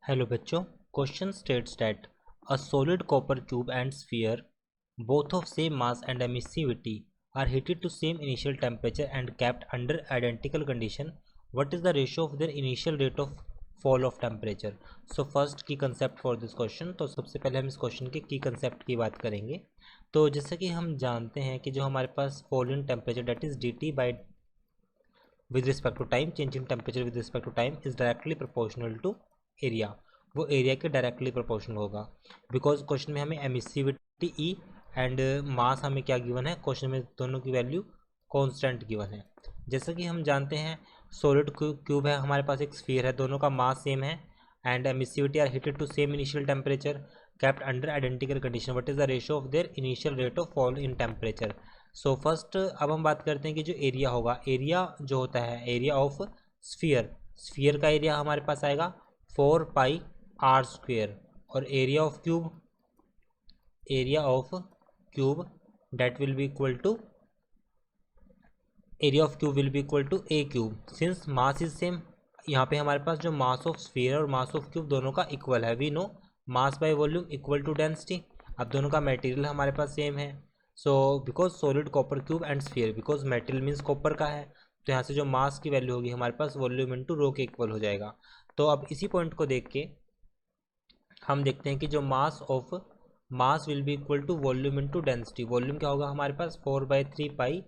Hello बच्चों, question states that a solid copper cube and sphere both of same mass and emissivity are heated to same initial temperature and kept under identical condition. What is the ratio of their initial rate of fall of temperature? So first key concept for this question. तो सबसे पहले हम इस question के की concept की बात करेंगे। तो जैसा कि हम जानते हैं कि जो हमारे पास fall in temperature that is dt by with respect to time, change in temperature with respect to time is directly proportional to area. वो एरिया के डायरेक्टली प्रोपोर्शनल होगा। बिकॉज क्वेश्चन में हमें एमिसिविटी ई एंड मास हमें क्या given है, question में दोनों की वैल्यू कांस्टेंट गिवन है। जैसा कि हम जानते हैं सॉलिड क्यूब है, हमारे पास एक स्फीयर है, दोनों का मास सेम है and emissivity are heated to same initial temperature kept under identical condition. What is the ratio of their initial rate of fall in temperature? So first अब हम बात करते हैं कि जो एरिया होगा, एरिया जो होता है एरिया ऑफ स्फीयर का एरिया हमारे पास आएगा 4 पाई आर स्क्वेयर, और area of cube that will be equal to a cube. Since mass is same, यहाँ पे हमारे पास जो मास ऑफ स्फीयर और मास ऑफ क्यूब दोनों का इक्वल है। We know mass by volume equal to density. अब दोनों का मटेरियल हमारे पास सेम है। So because solid copper cube and sphere, because material means copper का है, तो यहाँ से जो मास की वैल्यू होगी हमारे पास वॉल्यूम इंटू रो के इक्वल हो जाएगा। तो अब इसी पॉइंट को देख के हम देखते हैं कि जो mass will be equal to volume into density. Volume क्या होगा हमारे पास 4/3 pi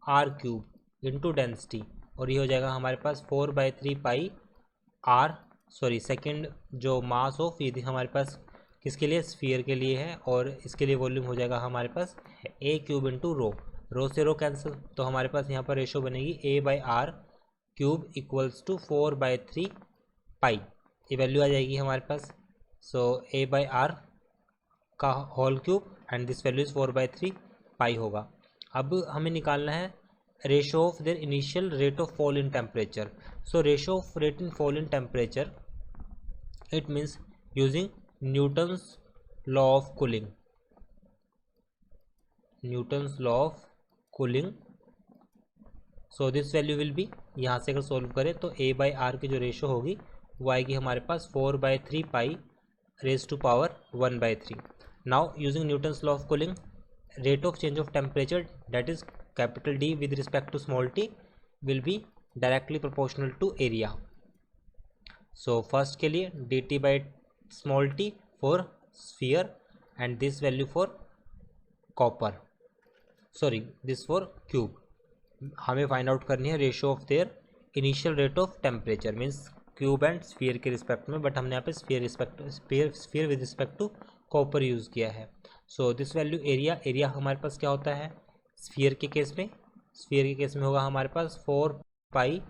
r cube into density, और ये हो जाएगा हमारे पास 4/3 पाई आर सेकेंड जो मास ऑफ ये हमारे पास किसके लिए, स्फीयर के लिए है, और इसके लिए वॉल्यूम हो जाएगा हमारे पास ए क्यूब इंटू रो से रो कैंसिल, तो हमारे पास यहाँ पर रेशो बनेगी a/r क्यूब इक्वल्स टू 4/3 पाई, ये वैल्यू आ जाएगी हमारे पास। सो a/r का whole cube and this value is 4/3 pi होगा। अब हमें निकालना है ratio of their initial rate of fall in temperature. So ratio of rate in fall in temperature, it means using Newton's law of cooling. So this value will be, यहाँ से अगर solve करें तो a/r की जो ratio होगी वो आएगी हमारे पास 4/3 pi raise to power 1/3। Now using Newton's law of cooling, rate of change of temperature that is capital D with respect to small t will be directly proportional to area. So first के लिए dt by small t for sphere and this value for this for cube. हमें find out करनी है ratio of their initial rate of temperature, means cube and sphere के respect में, but हमने यहाँ पे sphere with respect to copper use किया है। सो दिस वैल्यू एरिया हमारे पास क्या होता है स्फीयर के केस में होगा हमारे पास 4 pi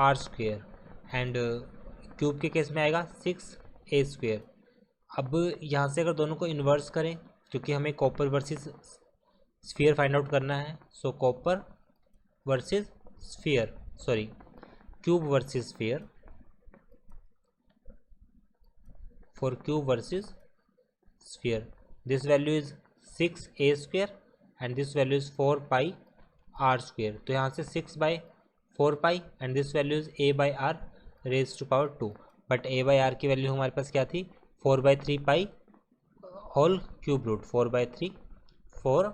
r square and cube के केस में आएगा 6a स्क्वेयर। अब यहाँ से अगर दोनों को इन्वर्स करें, क्योंकि हमें copper versus sphere find out करना है, so copper versus sphere cube versus sphere, for cube versus sphere this value is 6a square and this value is 4 pi r square. तो यहाँ से 6/4 पाई and this value is a/r raise to power 2, but a/r की value हमारे पास क्या थी 4/3 pi whole cube root 4/3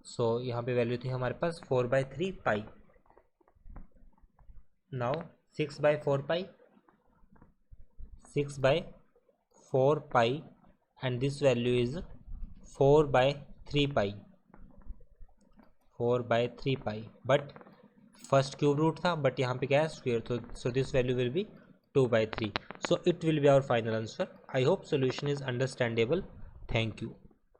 so यहाँ पे वैल्यू थी हमारे पास 4/3 pi. Now 6/4 pi and this value is 4/3 pi, but first cube root था, बट यहाँ पे क्या है स्क्वेयर, तो so this value will be 2/3। So it will be our final answer. I hope solution is understandable. Thank you.